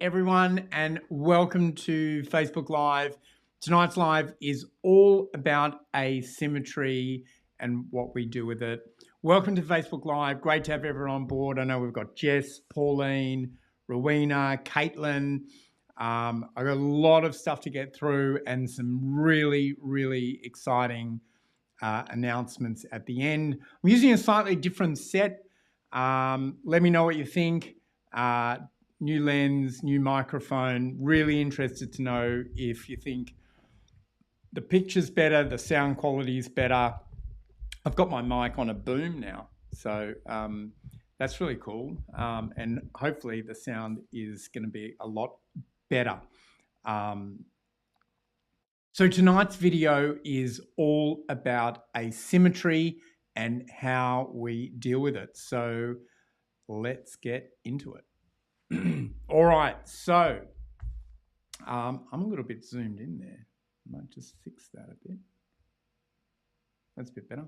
everyone, and welcome to Facebook Live. Tonight's live is all about asymmetry and what we do with it. Welcome to Facebook Live. Great to have everyone on board. I know we've got Jess, Pauline, Rowena, Caitlin. I've got a lot of stuff to get through and some really, really exciting announcements at the end. I'm using a slightly different set. Let me know what you think. New lens, new microphone. Really interested to know if you think the picture's better, the sound quality is better. I've got my mic on a boom now, so that's really cool. And hopefully the sound is going to be a lot better. So tonight's video is all about asymmetry and how we deal with it. So let's get into it. All right, so I'm a little bit zoomed in there. I might just fix that a bit. That's a bit better.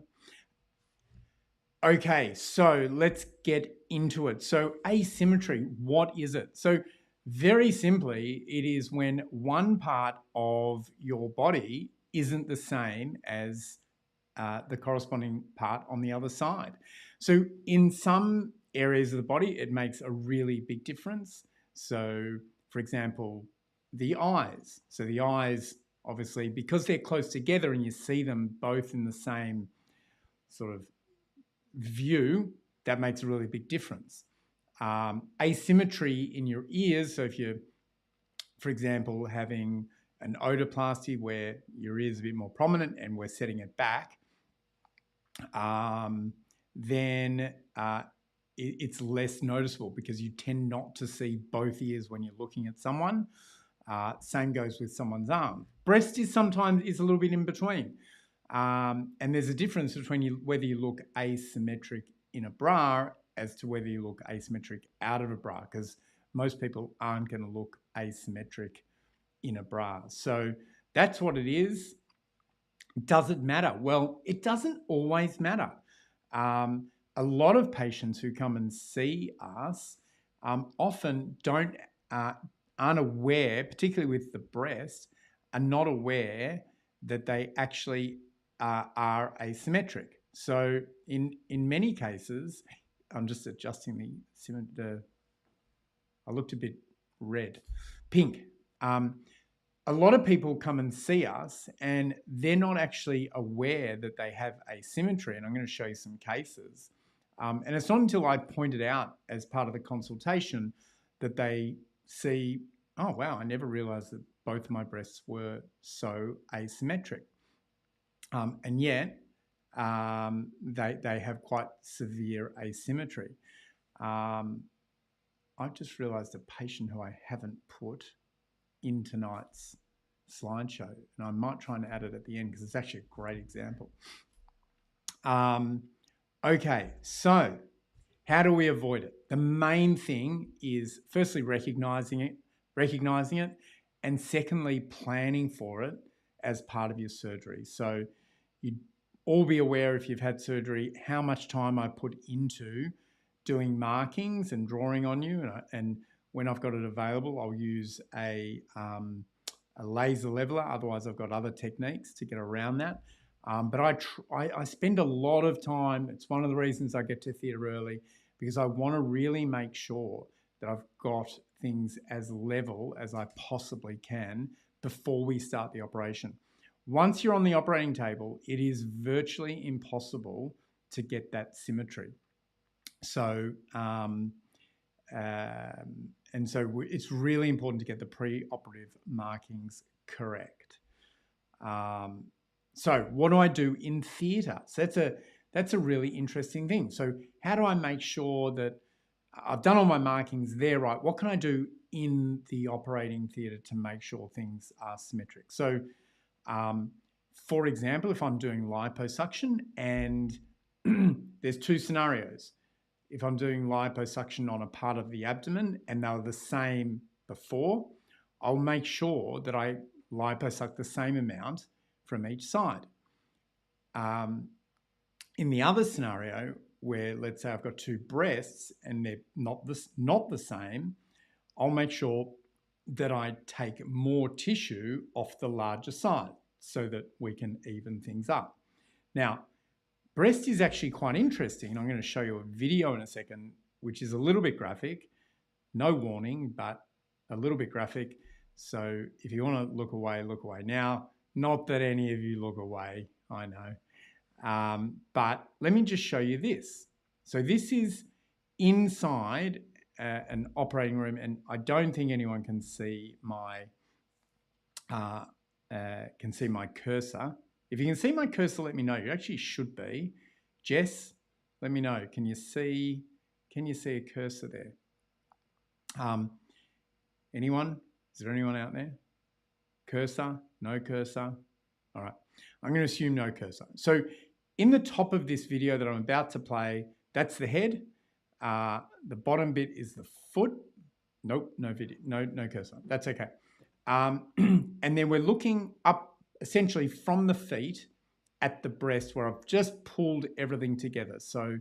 Okay, so let's get into it. So asymmetry, what is it? So very simply, it is when one part of your body isn't the same as the corresponding part on the other side. So in some areas of the body, it makes a really big difference. So for example, the eyes. So the eyes, obviously, because they're close together and you see them both in the same sort of view, that makes a really big difference. Asymmetry in your ears. So if you're, for example, having an otoplasty where your ear is a bit more prominent and we're setting it back, then it's less noticeable because you tend not to see both ears when you're looking at someone. Same goes with someone's arm. Breast is sometimes a little bit in between. And there's a difference between whether you look asymmetric in a bra as to whether you look asymmetric out of a bra, because most people aren't going to look asymmetric in a bra. So that's what it is. Does it matter? Well, it doesn't always matter. A lot of patients who come and see us often aren't aware, particularly with the breast, are not aware that they actually are asymmetric. So in many cases, I'm just adjusting I looked a bit pink. A lot of people come and see us and they're not actually aware that they have asymmetry. And I'm going to show you some cases. And it's not until I point it out as part of the consultation that they see, oh, wow, I never realized that both my breasts were so asymmetric. And yet they have quite severe asymmetry. I've just realized a patient who I haven't put in tonight's slideshow, and I might try and add it at the end because it's actually a great example. Okay, so how do we avoid it? The main thing is firstly recognizing it, and secondly planning for it as part of your surgery. So you'd all be aware, if you've had surgery, how much time I put into doing markings and drawing on you, and when I've got it available, I'll use a laser leveler. Otherwise, I've got other techniques to get around that. But I spend a lot of time. It's one of the reasons I get to theatre early, because I want to really make sure that I've got things as level as I possibly can before we start the operation. Once you're on the operating table, it is virtually impossible to get that symmetry. So, and so it's really important to get the pre-operative markings correct. So what do I do in theatre? So that's a really interesting thing. So how do I make sure that I've done all my markings there right? What can I do in the operating theatre to make sure things are symmetric? So for example, if I'm doing liposuction, and there's two scenarios. If I'm doing liposuction on a part of the abdomen and they were the same before, I'll make sure that I liposuck the same amount from each side. In the other scenario, where let's say I've got two breasts and they're not the same, I'll make sure that I take more tissue off the larger side so that we can even things up. Now, breast is actually quite interesting. I'm going to show you a video in a second, which is a little bit graphic. No warning, but a little bit graphic. So if you want to look away now. Not that any of you look away, I know. But let me just show you this. So this is inside an operating room, and I don't think anyone can see my cursor. If you can see my cursor, let me know. You actually should be. Jess, let me know. Can you see a cursor there? Anyone? Is there anyone out there? Cursor? No cursor? All right. I'm going to assume no cursor. So in the top of this video that I'm about to play, that's the head. The bottom bit is the foot. Nope, no video, no cursor. That's okay. And then we're looking up essentially from the feet at the breast where I've just pulled everything together. So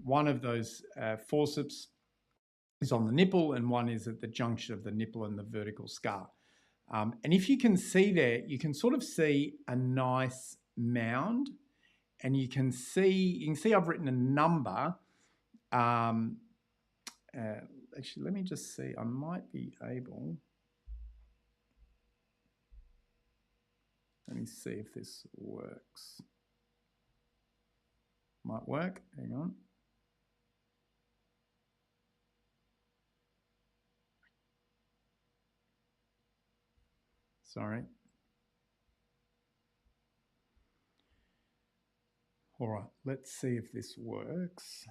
one of those forceps is on the nipple and one is at the junction of the nipple and the vertical scar. And if you can see there, you can sort of see a nice mound, and you can see I've written a number. Actually, let me just see. I might be able. Let me see if this works. Might work. Hang on. Sorry. All right, let's see if this works.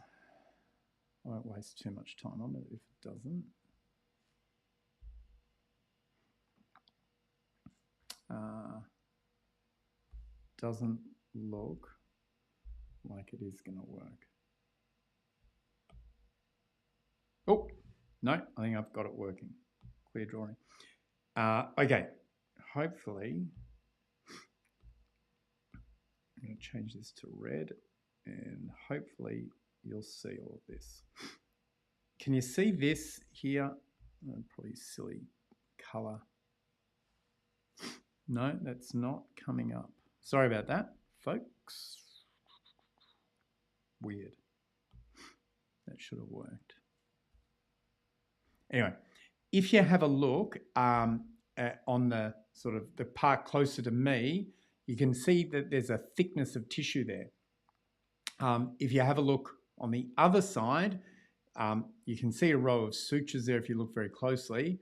I won't waste too much time on it if it doesn't. Doesn't look like it is going to work. Oh, no, I think I've got it working. Clear drawing. Okay, hopefully, I'm going to change this to red, and hopefully you'll see all of this. Can you see this here? Probably silly color. No, that's not coming up. Sorry about that, folks. Weird. That should have worked. Anyway, if you have a look on the sort of the part closer to me, you can see that there's a thickness of tissue there. If you have a look on the other side, you can see a row of sutures there if you look very closely.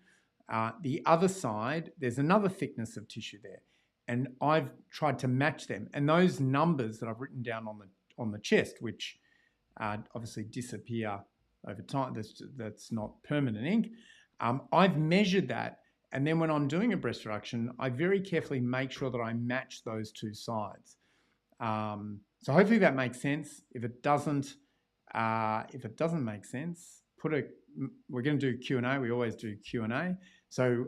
The other side, there's another thickness of tissue there. And I've tried to match them. And those numbers that I've written down on the chest, which obviously disappear over time, that's not permanent ink, I've measured that. And then when I'm doing a breast reduction, I very carefully make sure that I match those two sides. So hopefully that makes sense. If it doesn't make sense, we're going to do Q&A. We always do Q&A. So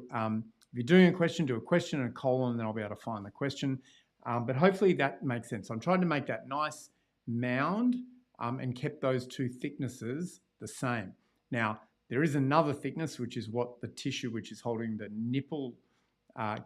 if you're doing a question, do a question and a colon, and then I'll be able to find the question. But hopefully that makes sense. So I'm trying to make that nice mound and kept those two thicknesses the same. Now, there is another thickness, which is what the tissue which is holding the nipple,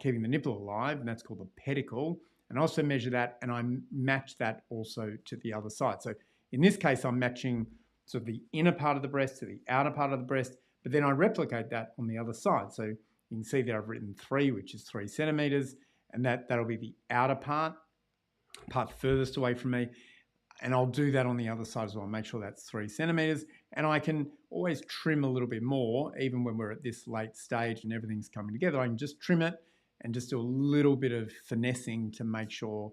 keeping the nipple alive, and that's called the pedicle. And I also measure that, and I match that also to the other side. So in this case, I'm matching sort of the inner part of the breast to the outer part of the breast, but then I replicate that on the other side. So you can see there I've written 3, which is 3 centimeters, and that'll be the outer part furthest away from me. And I'll do that on the other side as well, make sure that's 3 centimeters. And I can always trim a little bit more, even when we're at this late stage and everything's coming together. I can just trim it and just do a little bit of finessing to make sure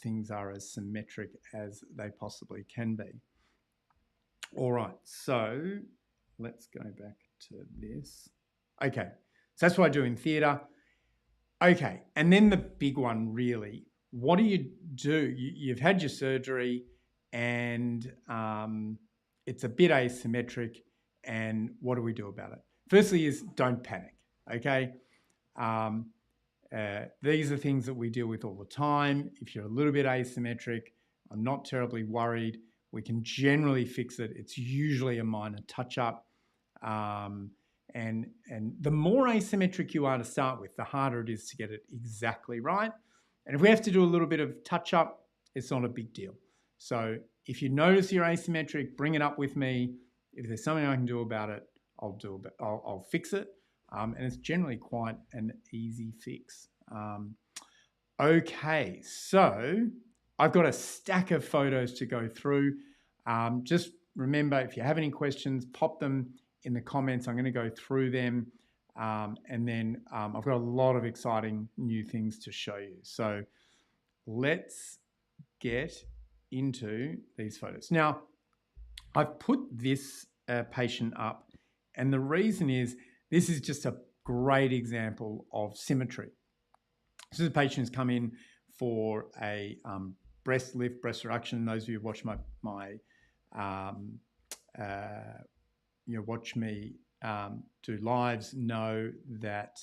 things are as symmetric as they possibly can be. All right, so let's go back to this. Okay, so that's what I do in theatre. Okay, and then the big one really, what do? You've had your surgery and it's a bit asymmetric, and what do we do about it? Firstly is don't panic, okay? These are things that we deal with all the time. If you're a little bit asymmetric, I'm not terribly worried. We can generally fix it. It's usually a minor touch-up. And the more asymmetric you are to start with, the harder it is to get it exactly right. And if we have to do a little bit of touch up, it's not a big deal. So if you notice you're asymmetric, bring it up with me. If there's something I can do about it, I'll fix it. And it's generally quite an easy fix. Okay, so I've got a stack of photos to go through. Just remember, if you have any questions, pop them in the comments. I'm going to go through them. And then I've got a lot of exciting new things to show you. So let's get into these photos. Now, I've put this patient up, and the reason is this is just a great example of symmetry. This is a patient who's come in for a breast lift, breast reduction. Those of you who watch watch me do lives know that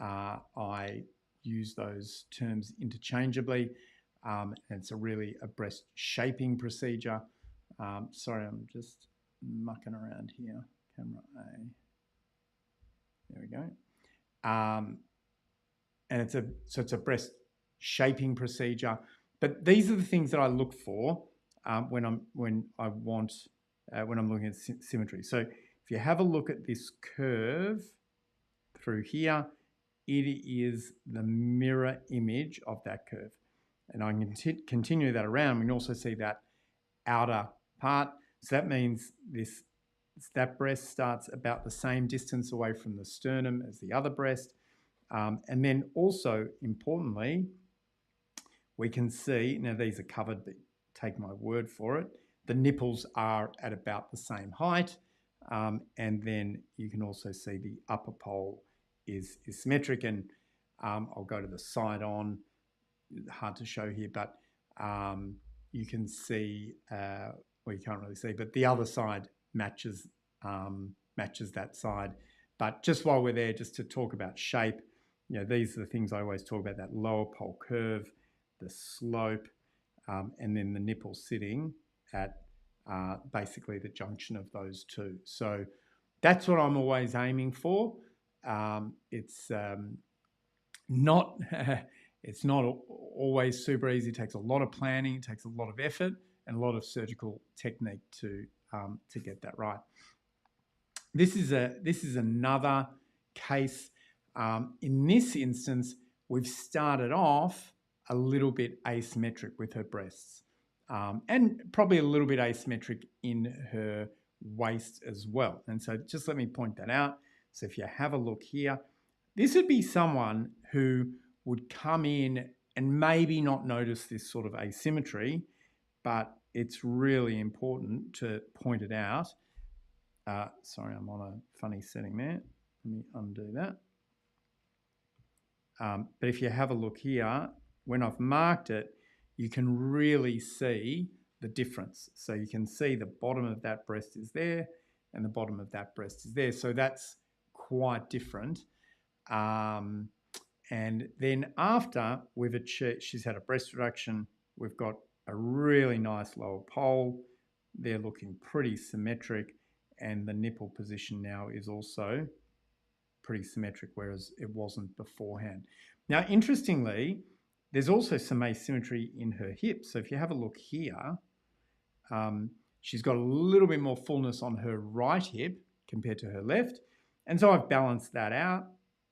I use those terms interchangeably. And it's really a breast shaping procedure. Sorry, I'm just mucking around here. Camera A. There we go. And it's a breast shaping procedure. But these are the things that I look for when I'm looking at symmetry. So if you have a look at this curve through here, it is the mirror image of that curve. And I can continue that around. We can also see that outer part. So that means that breast starts about the same distance away from the sternum as the other breast. And then also, importantly, we can see, now these are covered, but take my word for it, the nipples are at about the same height. And then you can also see the upper pole is symmetric. And I'll go to the side on. Hard to show here, but you can see, well, you can't really see, but the other side matches that side. But just while we're there, just to talk about shape, these are the things I always talk about: that lower pole curve, the slope, and then the nipple sitting at basically the junction of those two. So that's what I'm always aiming for. It's not it's not always super easy. It takes a lot of planning, it takes a lot of effort, and a lot of surgical technique to get that right. This is another case. In this instance, we've started off a little bit asymmetric with her breasts, and probably a little bit asymmetric in her waist as well. And so just let me point that out. So if you have a look here, this would be someone who would come in and maybe not notice this sort of asymmetry, but it's really important to point it out. Sorry, I'm on a funny setting there. Let me undo that. But if you have a look here, when I've marked it, you can really see the difference. So you can see the bottom of that breast is there and the bottom of that breast is there. So that's quite different. And then after we've achieved, she's had a breast reduction, we've got a really nice lower pole. They're looking pretty symmetric, and the nipple position now is also pretty symmetric, whereas it wasn't beforehand. Now, interestingly, there's also some asymmetry in her hips. So if you have a look here, she's got a little bit more fullness on her right hip compared to her left. And so I've balanced that out.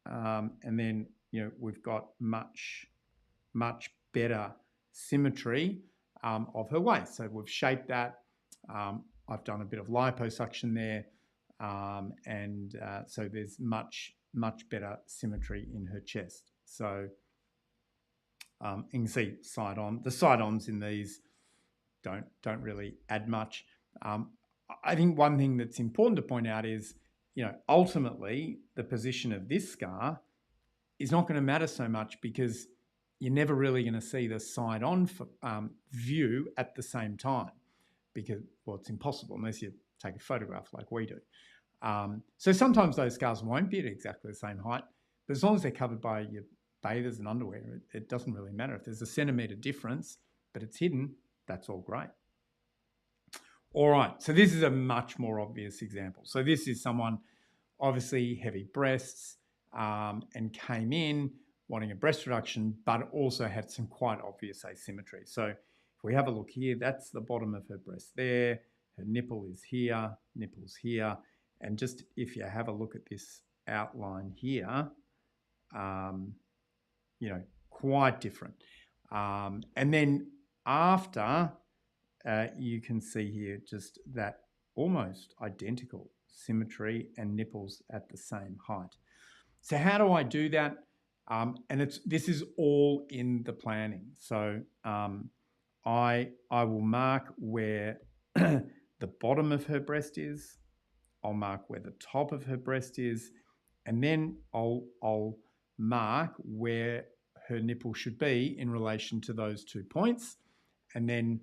And then, we've got much better symmetry of her waist. So we've shaped that. I've done a bit of liposuction there. So there's much better symmetry in her chest. So you can see side on. The side-ons in these don't really add much. I think one thing that's important to point out is, ultimately the position of this scar is not going to matter so much, because you're never really going to see the side-on view at the same time, because, well, it's impossible unless you take a photograph like we do. So sometimes those scars won't be at exactly the same height, but as long as they're covered by your bathers and underwear, it doesn't really matter. If there's a centimetre difference, but it's hidden, that's all great. All right, so this is a much more obvious example. So this is someone obviously heavy breasts, and came in wanting a breast reduction, but also had some quite obvious asymmetry. So if we have a look here, that's the bottom of her breast there. Her nipple is here, nipple's here. And just if you have a look at this outline here, quite different. And then after, you can see here just that almost identical symmetry and nipples at the same height. So how do I do that? And this is all in the planning. So I will mark where the bottom of her breast is. I'll mark where the top of her breast is, and then I'll mark where her nipple should be in relation to those 2 points, and then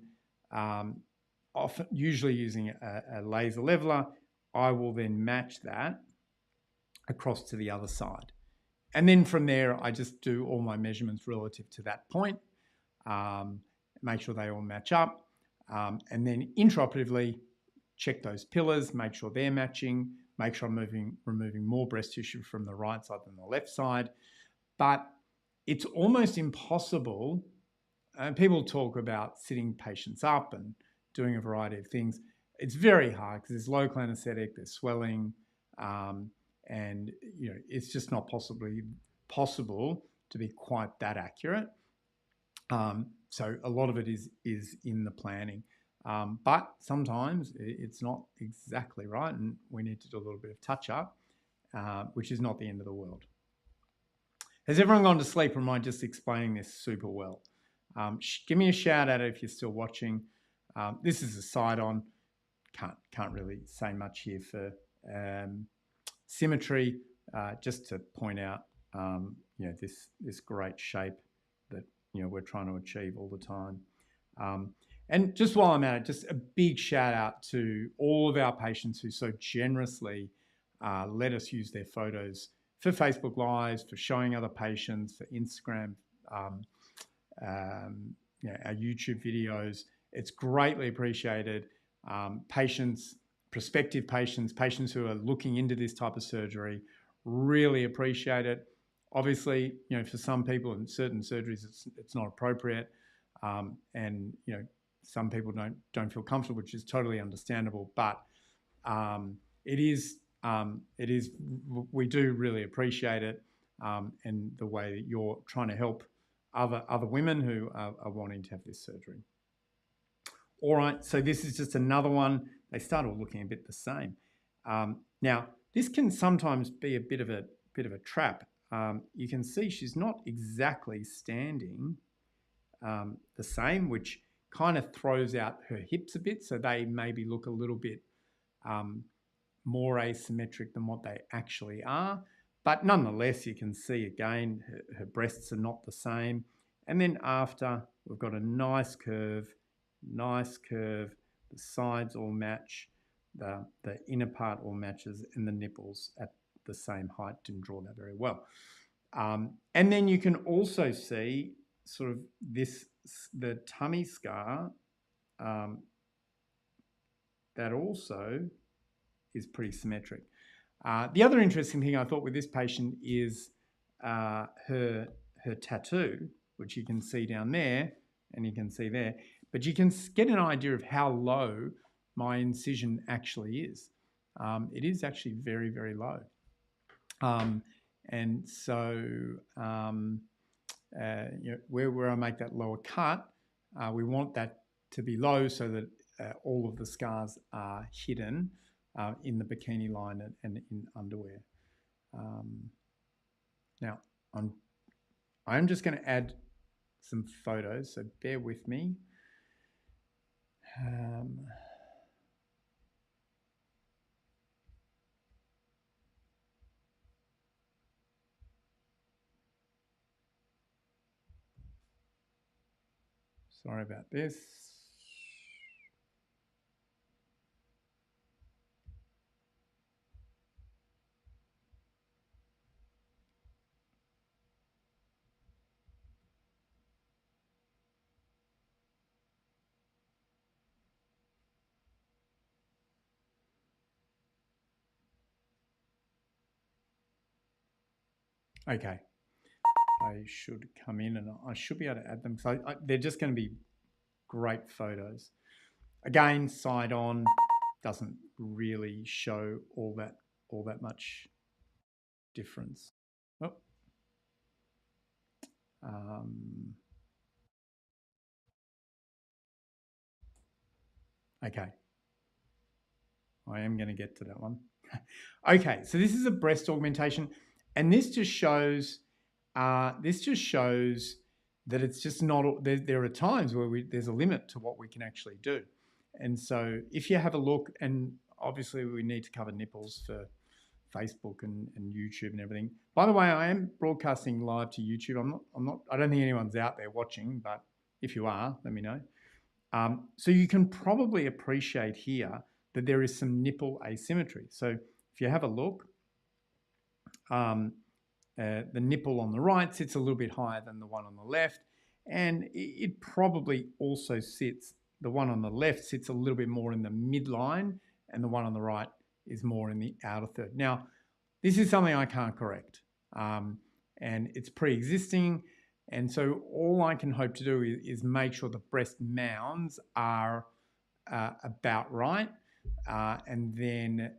often, usually using a laser leveler, I will then match that across to the other side. And then from there, I just do all my measurements relative to that point, make sure they all match up, and then intraoperatively check those pillars, make sure they're matching, make sure I'm removing more breast tissue from the right side than the left side. But it's almost impossible. And people talk about sitting patients up and doing a variety of things. It's very hard because there's local anesthetic, there's swelling, and it's just not possible to be quite that accurate. So a lot of it is in the planning, but sometimes it's not exactly right, and we need to do a little bit of touch up, which is not the end of the world. Has everyone gone to sleep, or am I just explaining this super well? Give me a shout out if you're still watching. This is a side on. Can't really say much here for symmetry. Just to point out, this great shape that we're trying to achieve all the time. And just while I'm at it, just a big shout out to all of our patients who so generously let us use their photos for Facebook Lives, for showing other patients, for Instagram, our YouTube videos. It's greatly appreciated. Patients, prospective patients who are looking into this type of surgery, really appreciate it. Obviously, for some people in certain surgeries, it's not appropriate, and some people don't feel comfortable, which is totally understandable. But it is. We do really appreciate it, and the way that you're trying to help other women who are wanting to have this surgery. All right, so this is just another one. They start all looking a bit the same. Now, this can sometimes be a bit of a trap. You can see she's not exactly standing the same, which kind of throws out her hips a bit, so they maybe look a little bit more asymmetric than what they actually are. But nonetheless, you can see again, her breasts are not the same. And then after, we've got a nice curve, the sides all match, the inner part all matches, and the nipples at the same height. Didn't draw that very well. And then you can also see sort of the tummy scar that also is pretty symmetric. The other interesting thing I thought with this patient is her tattoo, which you can see down there and you can see there, but you can get an idea of how low my incision actually is. It is actually very, very low. And so where I make that lower cut, we want that to be low so that all of the scars are hidden in the bikini line and in underwear. Now, I'm just going to add some photos, so bear with me. Sorry about this. Okay. They should come in and I should be able to add them. So they're just going to be great photos. Again, side on doesn't really show all that much difference. Oh. Okay. I am going to get to that one. Okay, so this is a breast augmentation, and this just shows that it's just not. There are times where there's a limit to what we can actually do, and so if you have a look, and obviously we need to cover nipples for Facebook and YouTube and everything. By the way, I am broadcasting live to YouTube. I'm not. I don't think anyone's out there watching, but if you are, let me know. So you can probably appreciate here that there is some nipple asymmetry. So if you have a look, the nipple on the right sits a little bit higher than the one on the left, and it probably also sits, the one on the left sits a little bit more in the midline, and the one on the right is more in the outer third. Now, this is something I can't correct, and it's pre-existing, and so all I can hope to do is make sure the breast mounds are about right, and then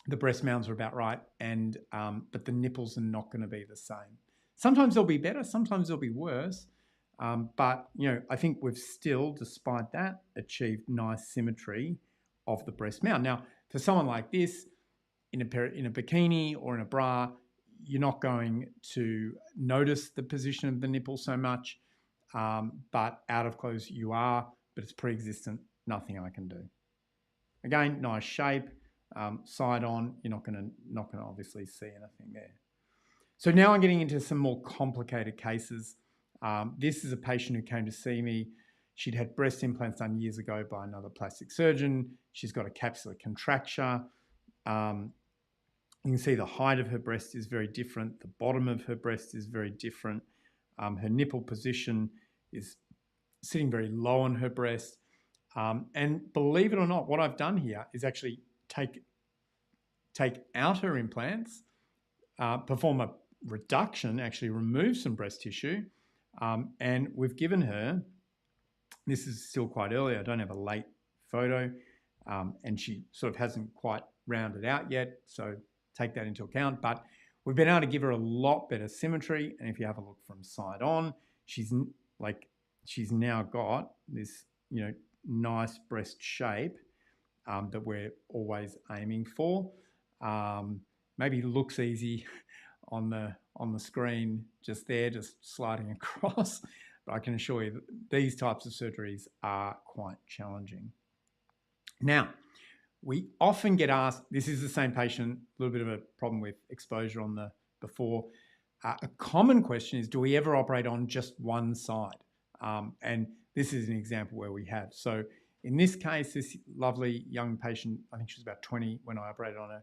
the breast mounds are about right, and but the nipples are not going to be the same. Sometimes they'll be better, sometimes they'll be worse, but I think we've still, despite that, achieved nice symmetry of the breast mound. Now, for someone like this, in a bikini or in a bra, you're not going to notice the position of the nipple so much, but out of clothes you are, but it's pre-existent, nothing I can do. Again, nice shape. Side on, you're not going to obviously see anything there. So now I'm getting into some more complicated cases. This is a patient who came to see me. She'd had breast implants done years ago by another plastic surgeon. She's got a capsular contracture. You can see the height of her breast is very different. The bottom of her breast is very different. Her nipple position is sitting very low on her breast. And believe it or not, what I've done here is actually take out her implants, perform a reduction, actually remove some breast tissue, and we've given her, this is still quite early, I don't have a late photo, and she sort of hasn't quite rounded out yet, so take that into account, but we've been able to give her a lot better symmetry, and if you have a look from side on, she's now got this, nice breast shape that we're always aiming for. Maybe looks easy on the screen just there, just sliding across, but I can assure you that these types of surgeries are quite challenging. Now, we often get asked, this is the same patient, a little bit of a problem with exposure on the before. A common question is, do we ever operate on just one side? And this is an example where we have. So in this case, this lovely young patient, I think she was about 20 when I operated on her.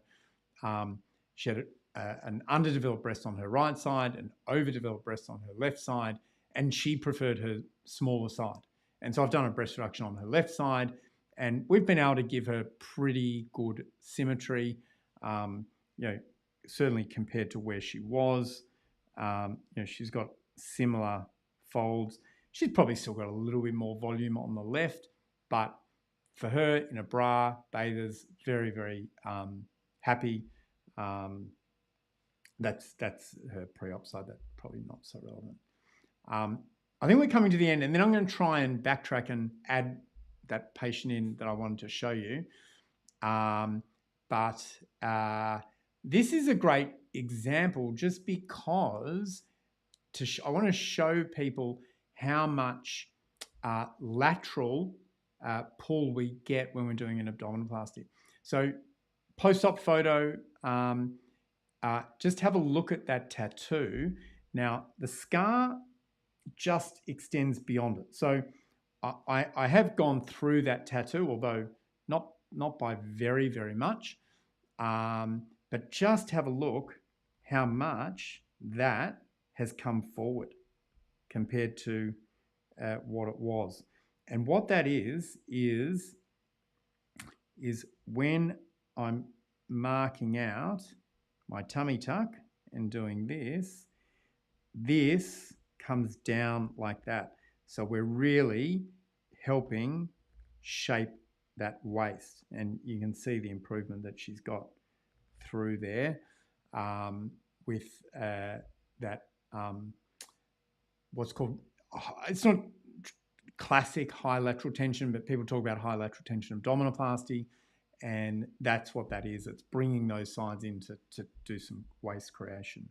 She had an underdeveloped breast on her right side, an overdeveloped breast on her left side, and she preferred her smaller side. And so I've done a breast reduction on her left side, and we've been able to give her pretty good symmetry, certainly compared to where she was. She's got similar folds. She's probably still got a little bit more volume on the left, but for her in a bra, bathers, very, very happy. That's her pre-op side. That's probably not so relevant. I think we're coming to the end, and then I'm going to try and backtrack and add that patient in that I wanted to show you. But this is a great example just because I want to show people how much lateral pull we get when we're doing an abdominoplasty. So post-op photo, just have a look at that tattoo. Now, the scar just extends beyond it. So I have gone through that tattoo, although not by very, very much. But just have a look how much that has come forward compared to what it was. And what that is when I'm marking out my tummy tuck and doing this, this comes down like that. So we're really helping shape that waist. And you can see the improvement that she's got through there with that, what's called, it's not classic high lateral tension, but people talk about high lateral tension abdominoplasty. And that's what that is. It's bringing those sides in to do some waist creation.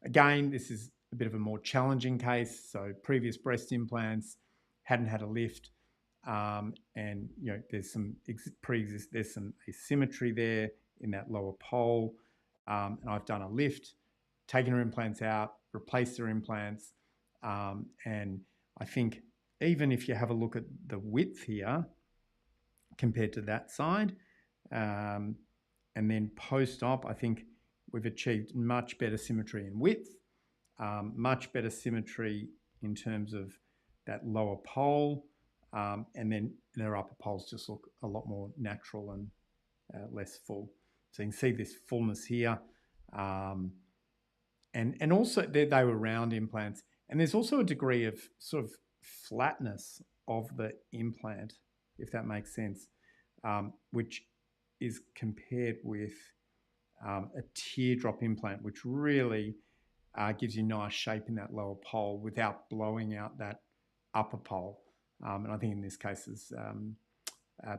Again, this is a bit of a more challenging case. So previous breast implants, hadn't had a lift, and there's some there's some asymmetry there in that lower pole, and I've done a lift, taken her implants out, replaced her implants, and I think even if you have a look at the width here compared to that side, and then post-op, I think we've achieved much better symmetry in width, much better symmetry in terms of that lower pole, and then their upper poles just look a lot more natural and less full. So you can see this fullness here. And also they were round implants. And there's also a degree of sort of flatness of the implant, if that makes sense, which is compared with a teardrop implant, which really gives you nice shape in that lower pole without blowing out that upper pole. And I think in this case has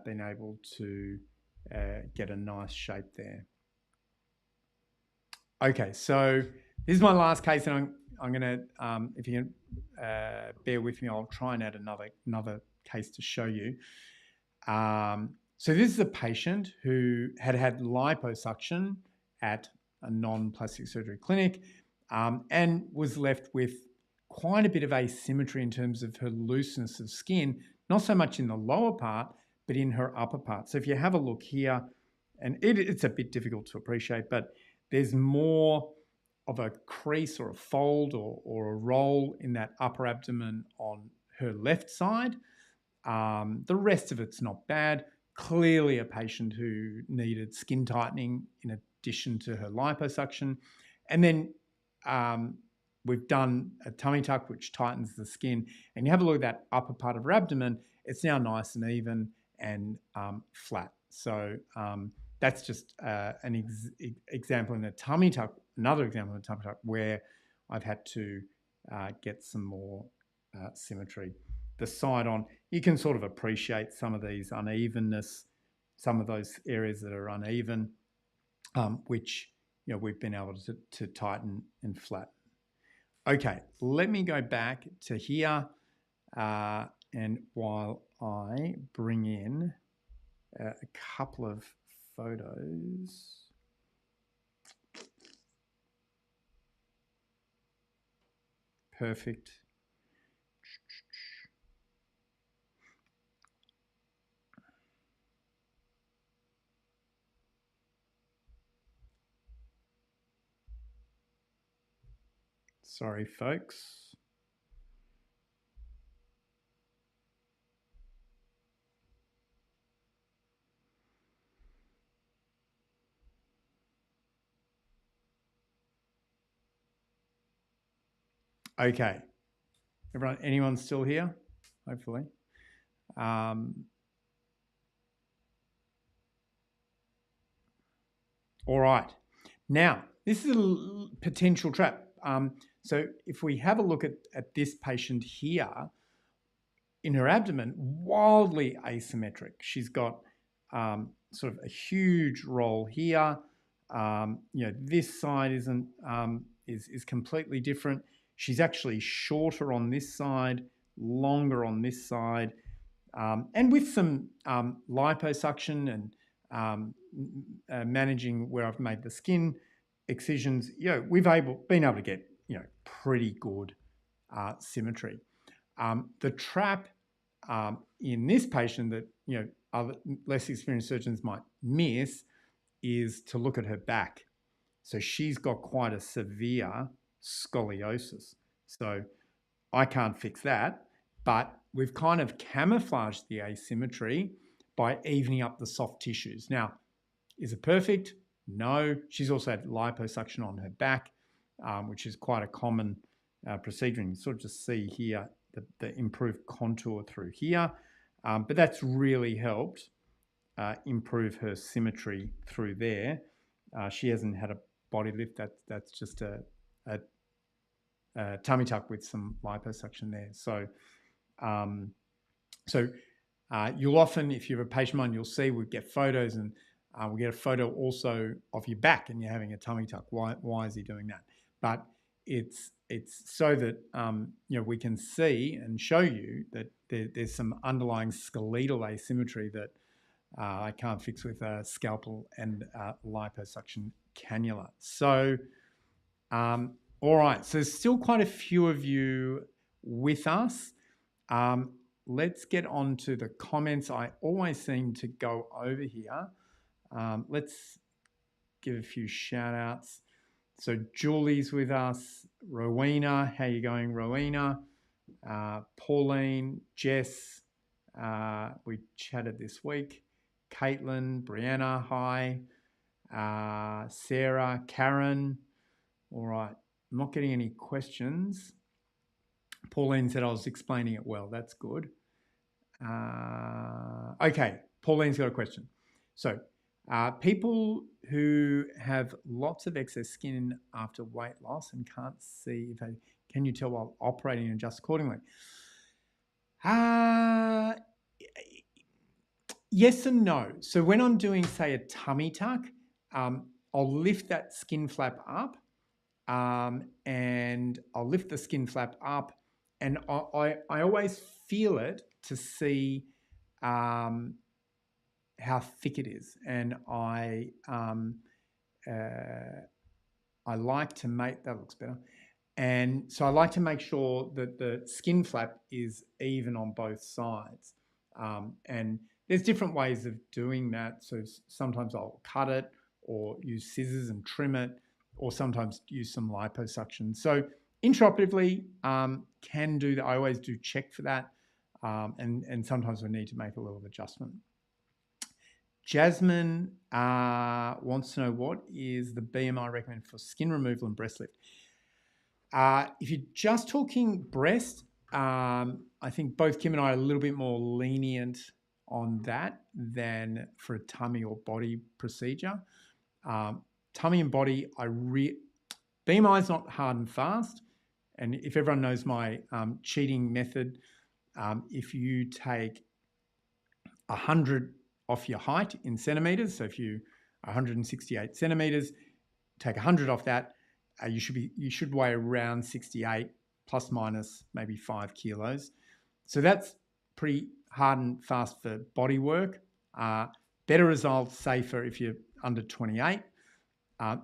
been able to get a nice shape there. Okay, so this is my last case, and I'm going to, if you can bear with me, I'll try and add another case to show you. So this is a patient who had liposuction at a non-plastic surgery clinic, and was left with quite a bit of asymmetry in terms of her looseness of skin, not so much in the lower part, but in her upper part. So if you have a look here, and it's a bit difficult to appreciate, but there's more of a crease or a fold or a roll in that upper abdomen on her left side. The rest of it's not bad. Clearly a patient who needed skin tightening in addition to her liposuction. And then we've done a tummy tuck, which tightens the skin. And you have a look at that upper part of her abdomen, it's now nice and even and flat. So that's just an example in a tummy tuck, another example in a tummy tuck where I've had to get some more symmetry. The side on, you can sort of appreciate some of these unevenness, some of those areas that are uneven, which we've been able to tighten and flatten. Okay, let me go back to here, and while I bring in a couple of photos. Perfect. Sorry, folks. Okay. Anyone still here? Hopefully. All right. Now, this is a potential trap. So if we have a look at this patient here, in her abdomen, wildly asymmetric. She's got sort of a huge roll here. This side is completely different. She's actually shorter on this side, longer on this side, and with some liposuction and managing where I've made the skin excisions, we've been able to get pretty good symmetry. The trap in this patient that other less experienced surgeons might miss is to look at her back. So she's got quite a severe scoliosis. So I can't fix that, but we've kind of camouflaged the asymmetry by evening up the soft tissues. Now, is it perfect? No. She's also had liposuction on her back, which is quite a common procedure. And you sort of just see here the improved contour through here. But that's really helped improve her symmetry through there. She hasn't had a body lift. That's just a tummy tuck with some liposuction there. So, you'll often, if you have a patient of mine, you'll see we get photos, and we get a photo also of your back and you're having a tummy tuck. Why is he doing that? But it's so that we can see and show you that there's some underlying skeletal asymmetry that I can't fix with a scalpel and liposuction cannula. So, all right. So there's still quite a few of you with us. Let's get on to the comments. I always seem to go over here. Let's give a few shout outs. So Julie's with us. Rowena, how you going, Rowena? Pauline, Jess, we chatted this week. Caitlin, Brianna, hi. Sarah, Karen. All right. I'm not getting any questions. Pauline said I was explaining it well. That's good. Okay. Pauline's got a question. So people who have lots of excess skin after weight loss and can't see if they, can you tell while operating and adjust accordingly? Yes and no. So when I'm doing, say, a tummy tuck, I'll lift that skin flap up, and I'll lift the skin flap up, and I always feel it to see how thick it is, and I like to make that looks better. And so I like to make sure that the skin flap is even on both sides. And there's different ways of doing that. So sometimes I'll cut it or use scissors and trim it, or sometimes use some liposuction. So intraoperatively can do that. I always do check for that. And sometimes we need to make a little adjustment. Jasmine wants to know, what is the BMI recommended for skin removal and breast lift? If you're just talking breast, I think both Kim and I are a little bit more lenient on that than for a tummy or body procedure. Tummy and body, BMI is not hard and fast. And if everyone knows my cheating method, if you take 100 off your height in centimeters, so if you are 168 centimeters, take 100 off that, you should weigh around 68 plus minus maybe 5 kilos. So that's pretty hard and fast for body work. Better results, safer if you're under 28.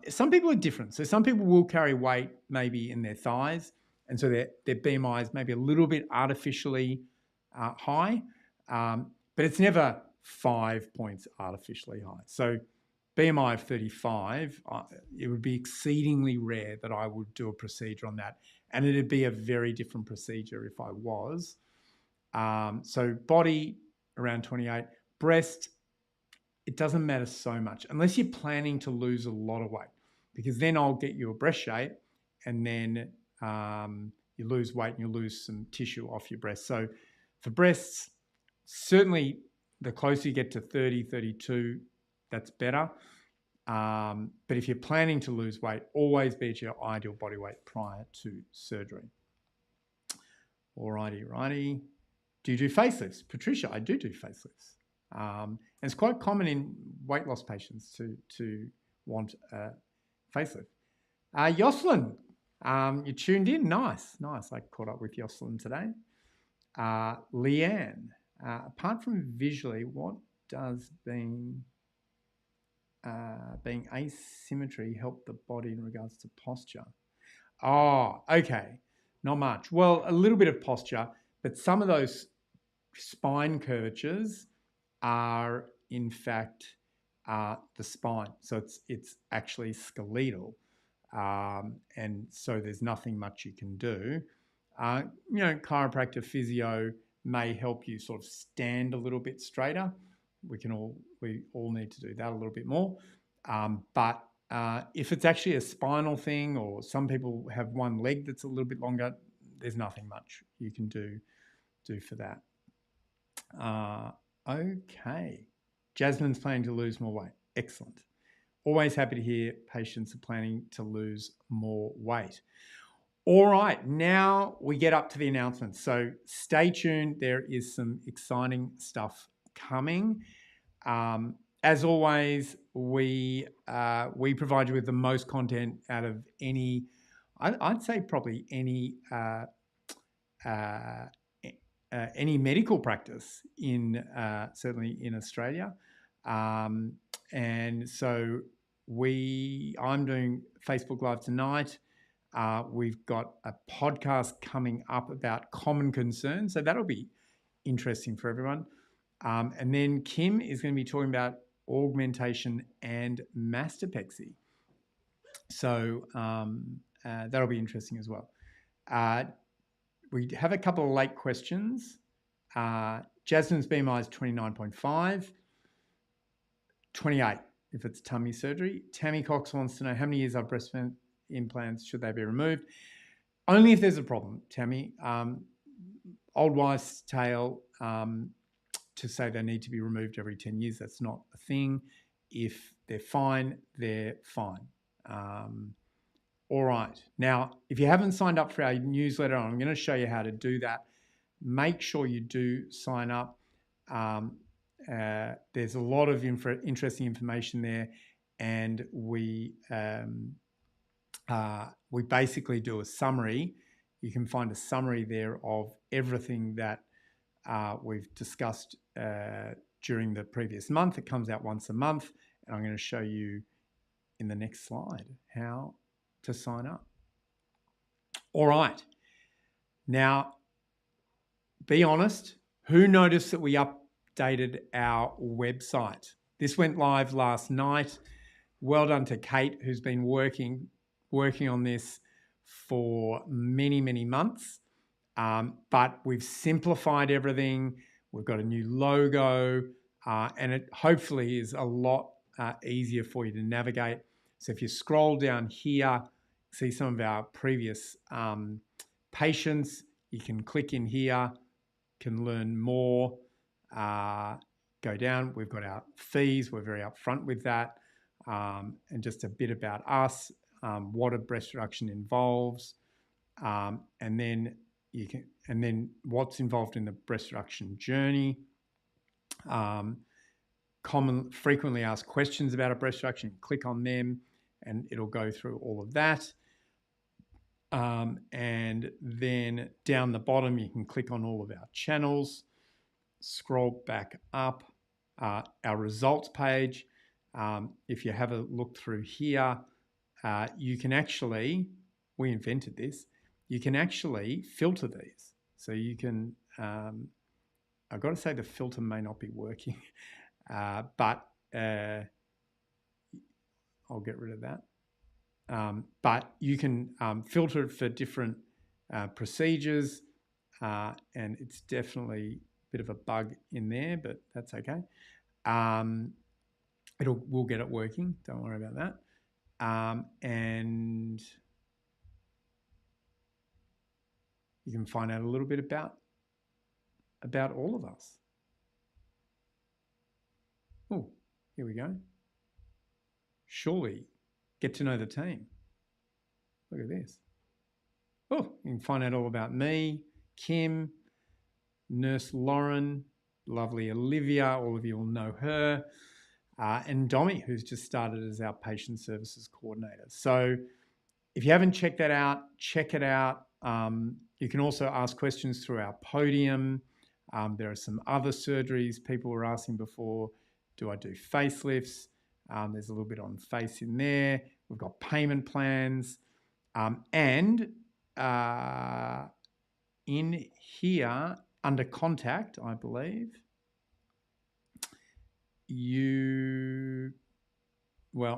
Some people are different. So some people will carry weight maybe in their thighs, and so their BMI is maybe a little bit artificially high, but it's never 5 points artificially high. So BMI of 35, it would be exceedingly rare that I would do a procedure on that. And it'd be a very different procedure if I was. So body around 28, breast, it doesn't matter so much unless you're planning to lose a lot of weight, because then I'll get you a breast shape and then you lose weight and you lose some tissue off your breast. So for breasts, certainly the closer you get to 30, 32, that's better. But if you're planning to lose weight, always be at your ideal body weight prior to surgery. Alrighty, righty. Do you do facelifts? Patricia, I do facelifts. And it's quite common in weight loss patients to want a facelift. Jocelyn, you tuned in. Nice. I caught up with Jocelyn today. Leanne, apart from visually, what does being asymmetry help the body in regards to posture? Oh, okay. Not much. Well, a little bit of posture, but some of those spine curvatures are in fact the spine. So it's actually skeletal. And so there's nothing much you can do. Chiropractor, physio may help you sort of stand a little bit straighter. We all need to do that a little bit more. But if it's actually a spinal thing, or some people have one leg that's a little bit longer, there's nothing much you can do for that. Okay. Jasmine's planning to lose more weight. Excellent. Always happy to hear patients are planning to lose more weight. All right, now we get up to the announcements. So stay tuned. There is some exciting stuff coming. As always, we provide you with the most content out of any, I'd say probably any medical practice in certainly in Australia. And so I'm doing Facebook Live tonight. We've got a podcast coming up about common concerns, so that'll be interesting for everyone. And then Kim is going to be talking about augmentation and mastopexy. So that'll be interesting as well. We have a couple of late questions. Jasmine's BMI is 29.5, 28 if it's tummy surgery. Tammy Cox wants to know how many years of breast implants should they be removed? Only if there's a problem, Tammy. Old wives' tale to say they need to be removed every 10 years. That's not a thing. If they're fine, they're fine. All right. Now, if you haven't signed up for our newsletter, I'm going to show you how to do that. Make sure you do sign up. There's a lot of interesting information there, and we basically do a summary. You can find a summary there of everything that we've discussed during the previous month. It comes out once a month, and I'm going to show you in the next slide how to sign up. All right. Now, be honest. Who noticed that we updated our website? This went live last night. Well done to Kate, who's been working on this for many, many months. But we've simplified everything. We've got a new logo, and it hopefully is a lot easier for you to navigate. So if you scroll down here, see some of our previous patients, you can click in here, can learn more, go down. We've got our fees. We're very upfront with that, and just a bit about us, what a breast reduction involves, and then what's involved in the breast reduction journey. Frequently asked questions about a breast reduction. Click on them, and it'll go through all of that. And then down the bottom, you can click on all of our channels. Scroll back up, our results page. If you have a look through here, you can actually, we invented this, you can actually filter these. So you can, I've got to say the filter may not be working, but I'll get rid of that. But you can filter it for different procedures, and it's definitely a bit of a bug in there, but that's okay. We'll get it working. Don't worry about that. And you can find out a little bit about all of us. Oh, here we go. Surely. Get to know the team. Look at this. Oh, you can find out all about me, Kim, Nurse Lauren, lovely Olivia, all of you will know her, and Domi, who's just started as our patient services coordinator. So if you haven't checked that out, check it out. You can also ask questions through our podium. There are some other surgeries people were asking before. Do I do facelifts? There's a little bit on face in there. We've got payment plans. And in here, under contact, I believe,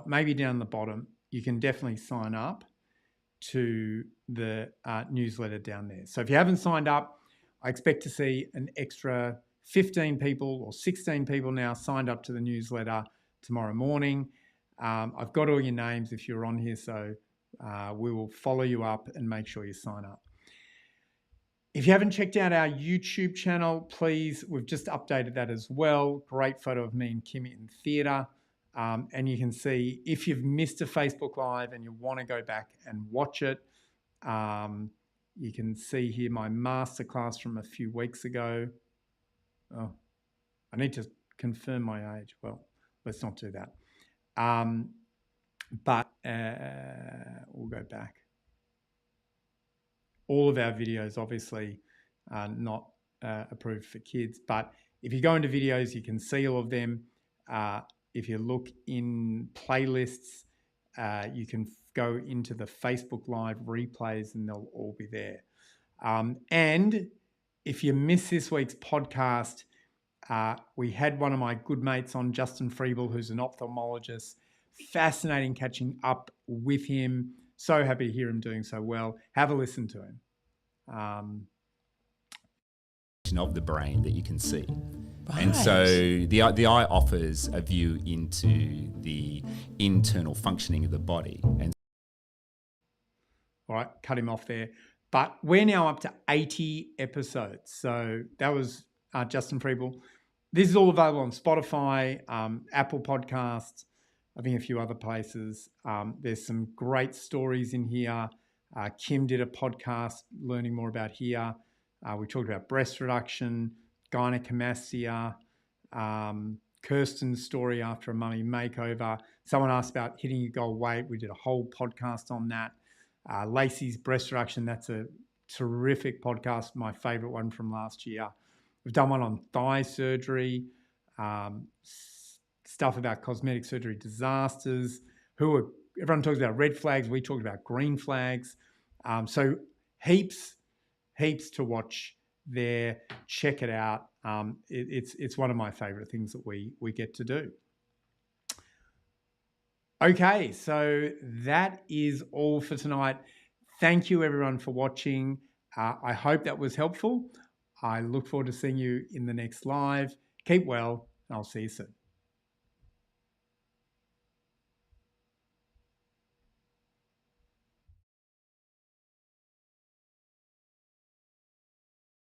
maybe down the bottom, you can definitely sign up to the newsletter down there. So if you haven't signed up, I expect to see an extra 15 people or 16 people now signed up to the newsletter tomorrow morning. I've got all your names if you're on here, so we will follow you up and make sure you sign up. If you haven't checked out our YouTube channel, please, we've just updated that as well. Great photo of me and Kimmy in theatre. And you can see if you've missed a Facebook Live and you want to go back and watch it, you can see here my masterclass from a few weeks ago. Oh, I need to confirm my age. Well, let's not do that. But we'll go back. All of our videos obviously are not approved for kids, but if you go into videos, you can see all of them. If you look in playlists, you can go into the Facebook Live replays and they'll all be there. And if you miss this week's podcast, we had one of my good mates on, Justin Freeble, who's an ophthalmologist. Fascinating catching up with him. So happy to hear him doing so well. Have a listen to him. Of the brain that you can see. Right. And so the eye offers a view into the internal functioning of the body. And all right, cut him off there. But we're now up to 80 episodes. So that was Justin Freeble. This is all available on Spotify, Apple Podcasts, I think a few other places. There's some great stories in here. Kim did a podcast learning more about here. We talked about breast reduction, gynecomastia, Kirsten's story after a mummy makeover. Someone asked about hitting your goal weight. We did a whole podcast on that. Lacey's breast reduction, that's a terrific podcast, my favorite one from last year. We've done one on thigh surgery, stuff about cosmetic surgery disasters. Everyone talks about red flags. We talked about green flags. So heaps to watch there. Check it out. It's one of my favorite things that we get to do. Okay, so that is all for tonight. Thank you everyone for watching. I hope that was helpful. I look forward to seeing you in the next live. Keep well, and I'll see you soon.